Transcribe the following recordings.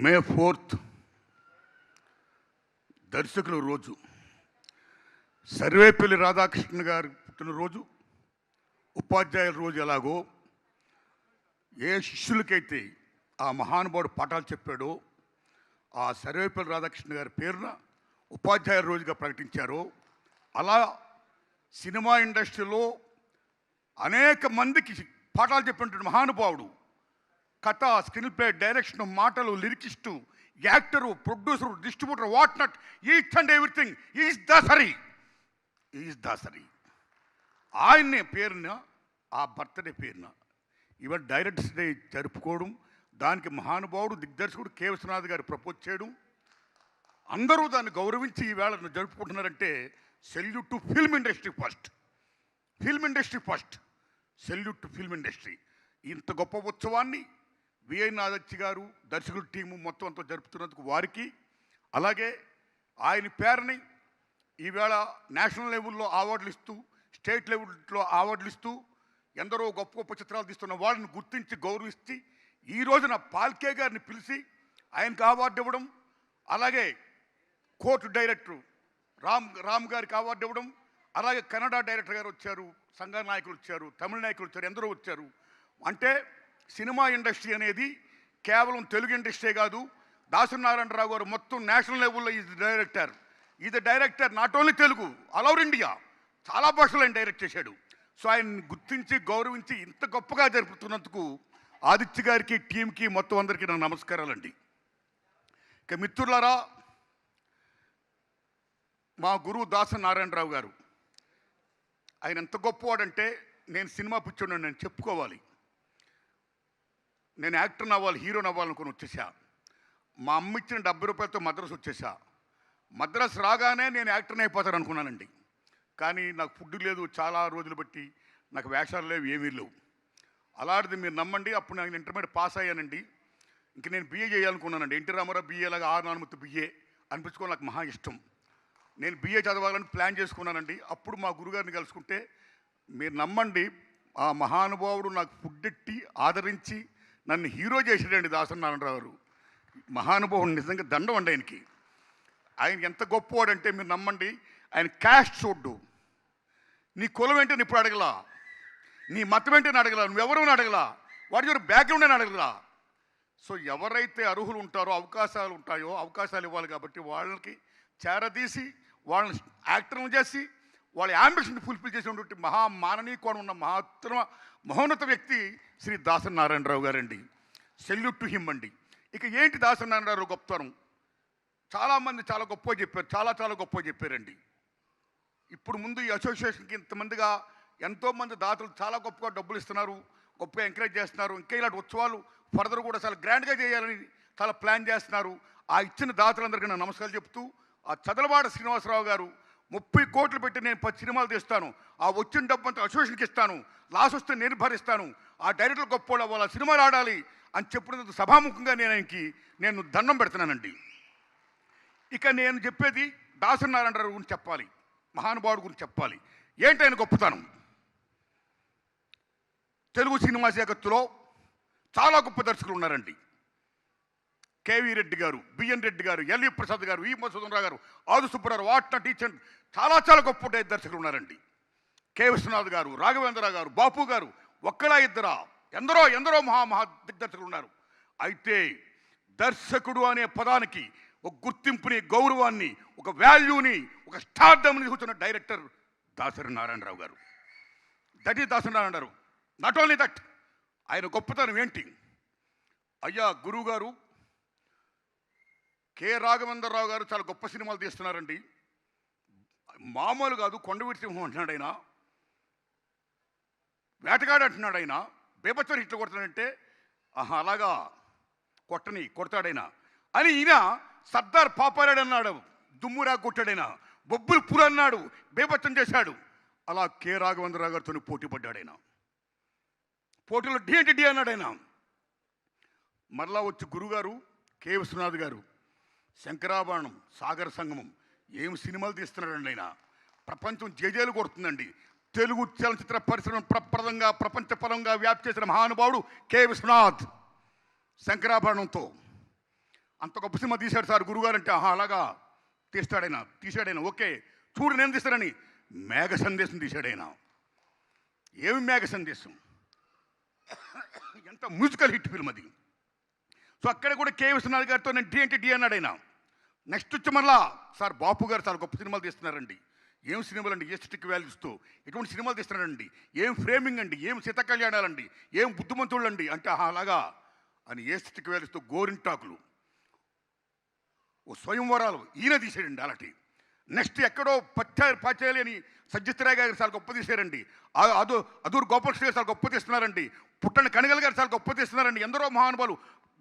మే 4th దర్శకుల రోజు. సర్వేపల్లి రాధాకృష్ణ గారి పుట్టినరోజు, ఉపాధ్యాయుల రోజు. ఎలాగో ఏ శిష్యులకైతే ఆ మహానుభావుడు పాఠాలు చెప్పాడో ఆ సర్వేపల్లి రాధాకృష్ణ గారి పేరున ఉపాధ్యాయుల రోజుగా ప్రకటించారో, అలా సినిమా ఇండస్ట్రీలో అనేక మందికి పాఠాలు చెప్పినటువంటి మహానుభావుడు. కథ, స్క్రీన్ ప్లే, డైరెక్షన్, మాటలు, lyricist, actor, producer, distributor, what not, each and everything is Dasari. ఆయన్ని పేరున, ఆ బర్త్డే పేరున ఇవాళ డైరెక్టర్స్ డే జరుపుకోవడం, దానికి మహానుభావుడు దిగ్దర్శకుడు కె. విశ్వనాథ్ గారు ప్రపోజ్ చేయడం, అందరూ దాన్ని గౌరవించి ఈవేళ జరుపుకుంటున్నారంటే salute to film industry first. Salute to film industry. ఇంత గొప్ప ఉత్సవాన్ని విఐ నాదచ్చి గారు, దర్శకుల టీము మొత్తం అంతా జరుపుతున్నందుకు వారికి, అలాగే ఆయన పేరుని ఈవేళ నేషనల్ లెవెల్లో అవార్డులు ఇస్తూ, స్టేట్ లెవెల్లో అవార్డులు ఇస్తూ, ఎందరో గొప్ప గొప్ప చిత్రాలు తీస్తున్న వాళ్ళని గుర్తించి గౌరవిస్తే ఈ రోజున పాల్కే గారిని పిలిచి ఆయనకు అవార్డు ఇవ్వడం, అలాగే కోర్టు డైరెక్టర్ రామ్ గారికి అవార్డు ఇవ్వడం, అలాగే కన్నడ డైరెక్టర్ గారు వచ్చారు, సంఘ నాయకులు వచ్చారు, తమిళ నాయకులు వచ్చారు, ఎందరో వచ్చారు. అంటే సినిమా ఇండస్ట్రీ అనేది కేవలం తెలుగు ఇండస్ట్రీ కాదు. దాసరి నారాయణరావు గారు మొత్తం నేషనల్ లెవెల్లో is director not only Telugu, all over India, చాలా భాషలు ఆయన డైరెక్ట్ చేశాడు. సో ఆయన్ని గుర్తించి గౌరవించి ఇంత గొప్పగా జరుపుతున్నందుకు ఆదిత్య గారికి, టీంకి, మొత్తం అందరికీ నా నమస్కారాలండి. ఇక మిత్రులారా, మా గురువు దాసరి నారాయణరావు గారు, ఆయన ఎంత గొప్పవాడంటే, నేను సినిమా పిచ్చోడిని నేను చెప్పుకోవాలి. నేను యాక్టర్ని అవ్వాలి, హీరోని అవ్వాలనుకుని వచ్చేసా. మా అమ్మ ఇచ్చిన 70 రూపాయలతో మద్రాసు వచ్చేసా. మద్రాసు రాగానే నేను యాక్టర్ని అయిపోతాను అనుకున్నానండి. కానీ నాకు ఫుడ్ లేదు, చాలా రోజులు బట్టి నాకు వేషాలు లేవు, ఏమీ లేవు. అలాంటిది మీరు నమ్మండి, అప్పుడు నేను ఇంటర్మీడియట్ పాస్ అయ్యానండి. ఇంక నేను బిఏ చేయాలనుకున్నానండి. ఎన్టీ రామారావు బిఏ లాగా 6 నాలుగు బిఏ అనిపించుకోవాలి, నాకు మహా ఇష్టం. నేను బిఏ చదవాలని ప్లాన్ చేసుకున్నానండి. అప్పుడు మా గురుగారిని కలుసుకుంటే, మీరు నమ్మండి, ఆ మహానుభావుడు నాకు ఫుడ్ ఎట్టి ఆదరించి నన్ను హీరో చేసాడండి దాసరి నారాయణరావు గారు. మహానుభావుడు నిజంగా దండం అండి ఆయనకి. ఆయన ఎంత గొప్పవాడంటే మీరు నమ్మండి, ఆయన క్యాస్ట్ చూడ్డు. నీ కులం ఏంటని ఇప్పుడు అడగలా, నీ మతం ఏంటని అడగలా, నువ్వెవరు అడగలా, వాడి యొక్క బ్యాక్గ్రౌండ్ అని అడగలా. సో ఎవరైతే అర్హులు ఉంటారో, అవకాశాలు ఉంటాయో, అవకాశాలు ఇవ్వాలి. కాబట్టి వాళ్ళకి చేరదీసి, వాళ్ళని యాక్టర్లు చేసి, వాళ్ళ యాంబిషన్ ఫుల్ఫిల్ చేసినటువంటి మాననీయకోణం ఉన్న మహోన్నత వ్యక్తి శ్రీ దాసరి నారాయణరావు గారండి. సెల్యూట్ టు హిమ్ అండి. ఇక ఏంటి దాసరి నారాయణరావు గొప్పతనం? చాలామంది చాలా గొప్పగా చెప్పారు, చాలా గొప్పగా చెప్పారండి. ఇప్పుడు ముందు ఈ అసోసియేషన్కి ఇంతమందిగా ఎంతోమంది దాతలు చాలా గొప్పగా డబ్బులు ఇస్తున్నారు, గొప్పగా ఎంకరేజ్ చేస్తున్నారు. ఇంకా ఇలాంటి ఉత్సవాలు ఫర్దర్ కూడా చాలా గ్రాండ్గా చేయాలని చాలా ప్లాన్ చేస్తున్నారు. ఆ ఇచ్చిన దాతలందరికీ నేను నమస్కారాలు చెప్తూ, ఆ చదలవాడ శ్రీనివాసరావు గారు 30 కోట్లు పెట్టి నేను 10 సినిమాలు తీస్తాను, ఆ వచ్చిన డబ్బు అంతా అసోసియేషన్కి ఇస్తాను, లాస్ వస్తే నేను భరిస్తాను, ఆ డైరెక్టర్ గొప్ప వాళ్ళ సినిమాలు ఆడాలి అని చెప్పినందుకు సభాముఖంగా నేను దండం పెడుతున్నానండి. ఇక నేను చెప్పేది దాసరి నారాయణరావు గురించి చెప్పాలి, మహానుభావుడు గురించి చెప్పాలి. ఏంటైనా గొప్పతనం? తెలుగు సినిమా జగత్తులో చాలా గొప్ప దర్శకులు ఉన్నారండి. కేవీ రెడ్డి గారు, బిఎన్ రెడ్డి గారు, ఎల్వి ప్రసాద్ గారు, ఈ మధుసూదనరావు గారు, ఆదు సుబ్బరావు, వాట్న టీచర్, చాలా గొప్ప దర్శకులు ఉన్నారండి. కె. విశ్వనాథ్ గారు, రాఘవేంద్ర గారు, బాపు గారు, ఒక్కలా ఇద్దరా, ఎందరో మహా దిగ్దర్శకులు ఉన్నారు. అయితే దర్శకుడు అనే పదానికి ఒక గుర్తింపుని, గౌరవాన్ని, ఒక వాల్యూని, ఒక స్టార్డమ్ని చూస్తున్న director Dasari Narayana Rao garu. That is Dasari Narayana Rao. Not only that, ఆయన గొప్పతనం ఏంటి? అయ్యా గురువు గారు కె. రాఘవేంద్రరావు గారు చాలా గొప్ప సినిమాలు తీస్తున్నారండి. మామూలు కాదు, కొండవీటి సింహం అంటున్నాడు ఆయన, వేటగాడు అంటున్నాడు ఆయన, బేబచ్చర్ హిట్లు కొడతాడంటే అలాగా కొడతాడైనా అని ఈయన సర్దార్ పాపారాడు అన్నాడు, దుమ్మురా కొట్టాడైనా, బొబ్బులు పూర అన్నాడు, బేబచ్చం చేశాడు. అలా కె. రాఘవేంద్రరావు గారితో పోటీ పడ్డాడైనా. పోటీలో డి అన్నాడు ఆయన. మరలా వచ్చి గురుగారు కె. విశ్వనాథ్ గారు శంకరాభరణం, సాగర సంగమం, ఏం సినిమాలు తీస్తున్నాడండి ఆయన. ప్రపంచం జేజేలు కొడుతుందండి. తెలుగు చలనచిత్ర పరిశ్రమ ప్రపంచపరంగా వ్యాప్తి చేసిన మహానుభావుడు కె. విశ్వనాథ్. శంకరాభరణంతో అంత గొప్ప సినిమా తీశాడు సార్ గురుగారు అంటే, ఆహా అలాగా తీశాడైనా ఓకే చూడు నేను తీస్తానని మేఘ సందేశం తీశాడైనా. ఏమి మేఘ సందేశం, ఎంత మ్యూజికల్ హిట్ ఫిల్మ్ అది. సో అక్కడ కూడా కే విశ్వనాథ్ గారితో నేను డి అంటే డి అన్నాడు ఆయన. నెక్స్ట్ వచ్చి మళ్ళా సార్ బాపు గారు చాలా గొప్ప సినిమాలు తీస్తున్నారండి. ఏం సినిమాలు అండి, ఏ స్టిక్ వాల్యూస్తో ఎటువంటి సినిమాలు తీస్తున్నారండి, ఏం ఫ్రేమింగ్ అండి, ఏం సీత కళ్యాణాలండి, ఏం బుద్ధిమంతుళ్ళు అండి అంటే, ఆహా అలాగా అని ఏ స్టిక్ వాల్యూస్తో గోరింటాకులు ఓ స్వయంవరాలు ఈయన తీసాడండి అలాంటి. నెక్స్ట్ ఎక్కడో పాచాలి అని సజ్జిత్రాయ్ గారు చాలా గొప్ప తీశారండి. అదూరు గోపాలకృష్ణ గారు చాలా గొప్ప తీస్తున్నారండి. పుట్టని కనగల్ గారు చాలా గొప్ప తీస్తున్నారండి. ఎందరో మహానుభావులు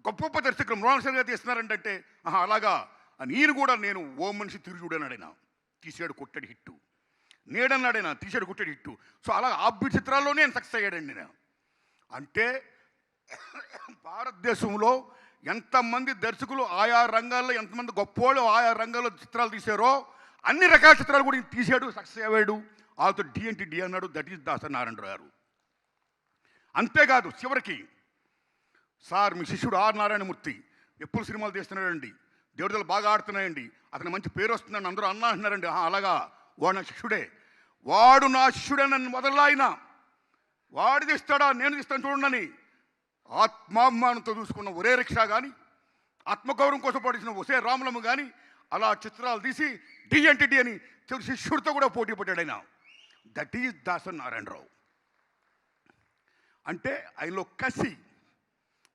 గొప్ప గొప్ప దర్శకులు మృణాల్ గారు తీస్తున్నారండి అంటే, ఆహా అలాగా అని ఈయన కూడా నేను ఓ మనిషి తిరిగి చూడన్నాడైనా తీసాడు కొట్టడి హిట్టు, నేడన్నాడైనా తీసాడు కొట్టడి హిట్టు. సో అలా ఆబ్వి చిత్రాల్లోనే నేను సక్సెస్ అయ్యాడండి నేను. అంటే భారతదేశంలో ఎంతమంది దర్శకులు ఆయా రంగాల్లో ఎంతమంది గొప్పోళ్ళు ఆయా రంగాల్లో చిత్రాలు తీశారో అన్ని రకాల చిత్రాలు కూడా తీశాడు, సక్సెస్ అయ్యాడు. వాళ్ళతో డి అంటే డి అన్నాడు. దట్ ఈస్ దాసరి నారాయణరావు గారు. అంతేకాదు చివరికి సార్ మీ శిష్యుడు ఆర్ నారాయణమూర్తి ఎప్పుడు సినిమాలు తీస్తున్నాడండి, దేవతలు బాగా ఆడుతున్నాయండి, అతను మంచి పేరు వస్తుందని అందరూ అన్నా అంటున్నారండి. అలాగా వాడు నా శిష్యుడే, వాడు నా శిష్యుడే నన్ను మొదలైనా వాడు తీస్తాడా నేను తీస్తాను చూడండి. ఆత్మాభిమానంతో చూసుకున్న ఒరే రిక్షా కానీ, ఆత్మగౌరవం కోసం పడిచిన ఒసే రాములమ్మ కానీ అలా చిత్రాలు తీసి డి అంటే డి అని శిష్యుడితో కూడా పోటీ పడ్డాడు ఆయన. That is Dasari Narayana Rao. అంటే ఆయనలో కసి,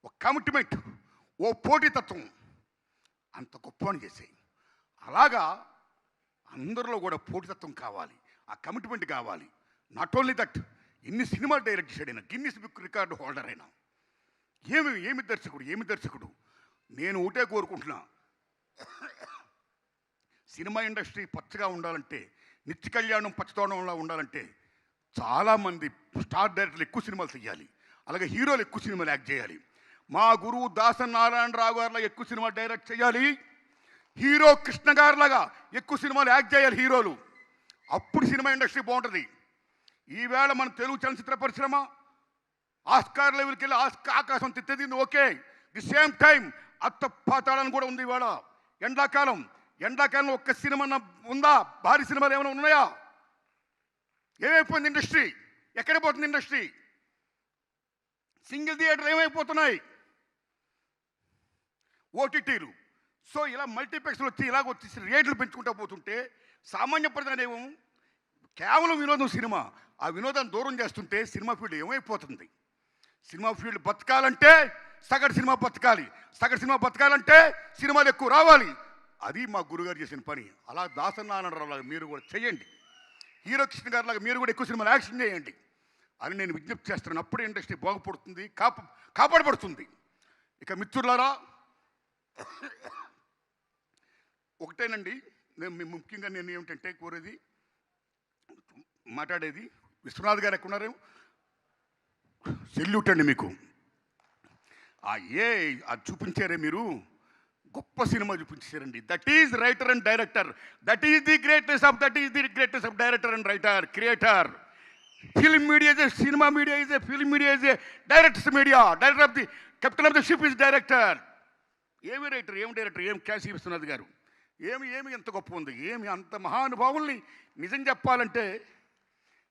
ఓ కమిట్మెంట్, ఓ పోటీతత్వం అంత గొప్ప అని చేసాయి. అలాగా అందరిలో కూడా పోటీతత్వం కావాలి, ఆ కమిట్మెంట్ కావాలి. నాట్ ఓన్లీ దట్, ఎన్ని సినిమాలు డైరెక్ట్ చేశాడైనా, గిన్నిస్ బుక్ రికార్డు హోల్డర్ అయినా. ఏమి దర్శకుడు. నేను ఒకటే కోరుకుంటున్నా, సినిమా ఇండస్ట్రీ పచ్చగా ఉండాలంటే, నిత్య కళ్యాణం పచ్చతోడంలా ఉండాలంటే చాలామంది స్టార్ డైరెక్టర్లు ఎక్కువ సినిమాలు చేయాలి, అలాగే హీరోలు ఎక్కువ సినిమాలు యాక్ట్ చేయాలి. మా గురువు దాసరి నారాయణరావు గారిలా ఎక్కువ సినిమా డైరెక్ట్ చేయాలి, హీరో కృష్ణ గారిలాగా ఎక్కువ సినిమాలు యాక్ట్ చేయాలి హీరోలు. అప్పుడు సినిమా ఇండస్ట్రీ బాగుంటుంది. ఈవేళ మన తెలుగు చలనచిత్ర పరిశ్రమ ఆస్కార్ లెవెల్కి వెళ్ళి ఆకాశం తిత్తేది ఓకే, ది సేమ్ టైం అత్త పాతాళాన్ని కూడా ఉంది. ఇవాళ ఎండాకాలంలో ఒక్క సినిమా ఉందా? భారీ సినిమాలు ఏమైనా ఉన్నాయా? ఏమైపోయింది ఇండస్ట్రీ? ఎక్కడ పోతుంది ఇండస్ట్రీ? Single theatre ఏమైపోతున్నాయి? ఓటీటీలు. సో ఇలా మల్టీప్లెక్స్లు వచ్చి ఇలాగ వచ్చేసి రేట్లు పెంచుకుంటూ పోతుంటే సామాన్య ప్రజానేమో కేవలం వినోదం సినిమా, ఆ వినోదాన్ని దూరం చేస్తుంటే సినిమా ఫీల్డ్ ఏమైపోతుంది? సినిమా ఫీల్డ్ బతకాలంటే సగటు సినిమా బతకాలి, సగటు సినిమా బతకాలంటే సినిమాలు ఎక్కువ రావాలి. అది మా గురుగారు చేసిన పని. అలా దాసరి నారాయణరావు లాగా మీరు కూడా చేయండి, హీరో కృష్ణ గారి లాగా మీరు కూడా ఎక్కువ సినిమాలు యాక్షన్ చేయండి అని నేను విజ్ఞప్తి చేస్తున్నాను. అప్పుడే ఇండస్ట్రీ బాగుపడుతుంది, కాపాడబడుతుంది. ఇక మిత్రులారా, ఒకటేనండి ముఖ్యంగా నేను ఏమిటంటే కోరేది, మాట్లాడేది, విశ్వనాథ్ గారు ఎక్కడున్నారేమో, సెల్యూట్ అండి మీకు. అది చూపించారే మీరు, గొప్ప సినిమా చూపించారండి. That is writer and director, that is the greatest of director and writer, creator. Film media is a cinema media, is a film media, is a directors media. Director of the captain of the ship is director. ఏమి writer, ఏం director, ఏం కాశీ విశ్వనాథ్ గారు, ఏమి ఎంత గొప్ప ఉంది, ఏమి అంత మహానుభావుల్ని. నిజం చెప్పాలంటే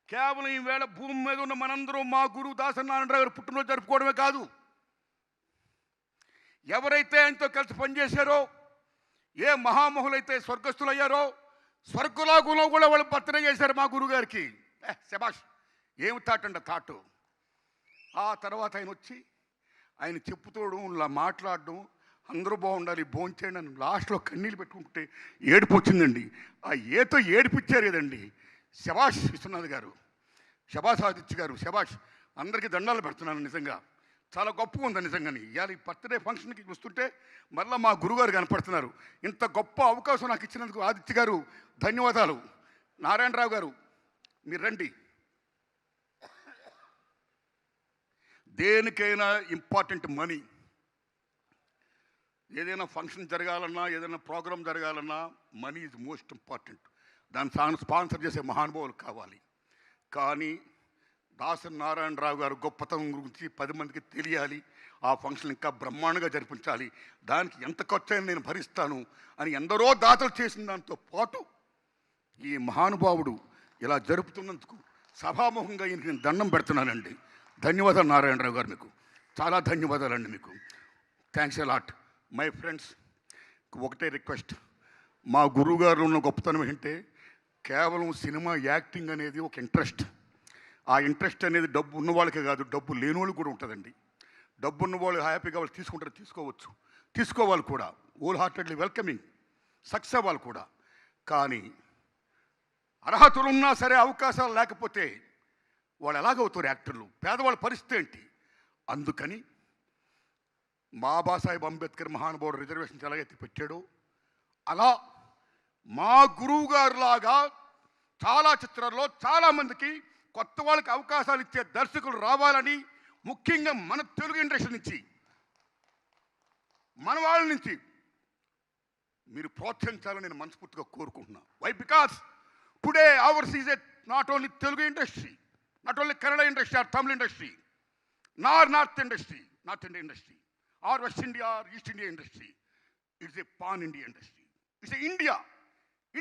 కేవలం ఈవేళ భూమి మీద ఉన్న మనందరం మా గురువు దాసరి నారాయణరావు గారు పుట్టినరోజు జరుపుకోవడమే కాదు, ఎవరైతే ఆయనతో కలిసి పనిచేశారో, ఏ మహామహులైతే స్వర్గస్థులయ్యారో, స్వర్గలోకంలో కూడా వాళ్ళు బర్త్డే చేశారు మా గురువు గారికి. శబాష్, ఏమి థాటు. ఆ తర్వాత ఆయన వచ్చి ఆయన చెప్పుతోడు ఇలా మాట్లాడడం, అందరూ బాగుండాలి, భోంచేయండి అని లాస్ట్లో కన్నీళ్ళు పెట్టుకుంటే ఏడుపు వచ్చిందండి. ఆ ఏతో ఏడిపించారు కదండి. శబాష్ విశ్వనాథ్ గారు, శబాష్ ఆదిత్య గారు, శబాష్. అందరికీ దండాలు పెడుతున్నాను. నిజంగా చాలా గొప్పగా ఉంది నిజంగాని. ఇవాళ ఈ బర్త్డే ఫంక్షన్కి వస్తుంటే మళ్ళీ మా గురుగారు కనపడుతున్నారు. ఇంత గొప్ప అవకాశం నాకు ఇచ్చినందుకు ఆదిత్య గారు ధన్యవాదాలు. నారాయణరావు గారు మీరు రండి. దేనికైనా ఇంపార్టెంట్ మనీ. ఏదైనా ఫంక్షన్ జరగాలన్నా, ఏదైనా ప్రోగ్రాం జరగాలన్నా మనీ ఈజ్ మోస్ట్ ఇంపార్టెంట్. దాన్ని స్పాన్సర్ చేసే మహానుభావులు కావాలి. కానీ దాసరి నారాయణరావు గారు గొప్పతనం గురించి 10 మందికి తెలియాలి. ఆ ఫంక్షన్ ఇంకా బ్రహ్మాండంగా జరిపించాలి, దానికి ఎంత ఖర్చు అయినా నేను భరిస్తాను అని ఎందరో దాతలు చేసిన దాంతో పాటు ఈ మహానుభావుడు ఇలా జరుపుతున్నందుకు సభాముఖంగా ఈయనకి నేను దండం పెడుతున్నానండి. ధన్యవాదాలు నారాయణరావు గారు, మీకు చాలా ధన్యవాదాలండి. మీకు thanks a lot my friends. ఒకటే రిక్వెస్ట్, మా గురువు గారు ఉన్న గొప్పతనం ఏంటంటే కేవలం సినిమా యాక్టింగ్ అనేది ఒక ఇంట్రెస్ట్. ఆ ఇంట్రెస్ట్ అనేది డబ్బు ఉన్న వాళ్ళకే కాదు, డబ్బు లేని వాళ్ళు కూడా ఉంటుందండి. డబ్బు ఉన్న వాళ్ళు హ్యాపీగా వాళ్ళు తీసుకుంటారు, తీసుకోవాలి కూడా, హోల్ హార్టెడ్లీ వెల్కమింగ్, సక్సెస్ అవ్వాలి కూడా. కానీ అర్హతలు ఉన్నా సరే అవకాశాలు లేకపోతే వాళ్ళు ఎలాగవుతారు యాక్టర్లు? పేదవాళ్ళ పరిస్థితి ఏంటి? అందుకని బాబాసాహెబ్ అంబేద్కర్ మహానుభావుడు రిజర్వేషన్స్ ఎలాగైతే పెట్టాడో అలా మా గురువు గారులాగా చాలా చిత్రాల్లో చాలామందికి కొత్త వాళ్ళకి అవకాశాలు ఇచ్చే దర్శకులు రావాలని, ముఖ్యంగా మన తెలుగు ఇండస్ట్రీ నుంచి, మన వాళ్ళ నుంచి మీరు ప్రోత్సహించాలని నేను మనస్ఫూర్తిగా కోరుకుంటున్నాను. Why? Because today ours is a not only Telugu industry, not only Kannada industry or Tamil industry, north India industry or west India or east India industry. It's a pan India industry, it's a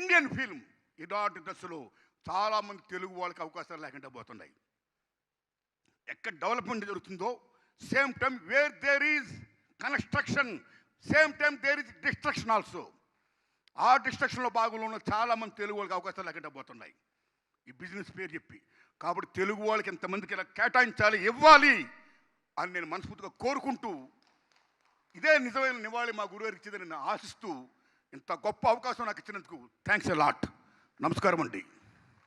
Indian film. ఇలాంటి దశలో చాలామంది తెలుగు వాళ్ళకి అవకాశాలు లేకుండా పోతున్నాయి. ఎక్కడ development జరుగుతుందో same time where there is construction, same time there is destruction also. ఆ డిస్ట్రక్షన్లో భాగంలో ఉన్న చాలామంది తెలుగు వాళ్ళకి అవకాశాలు లేకుండా పోతున్నాయి ఈ బిజినెస్ పేరు చెప్పి. కాబట్టి తెలుగు వాళ్ళకి ఎంతమందికి ఇలా కేటాయించాలి, ఇవ్వాలి అని నేను మనస్ఫూర్తిగా కోరుకుంటూ, ఇదే నిజమైన నివాళి మా గురుగారికి ఇచ్చేదని నేను ఆశిస్తూ, ఇంత గొప్ప అవకాశం నాకు ఇచ్చినందుకు థ్యాంక్స్ ఎ లాట్. నమస్కారం అండి.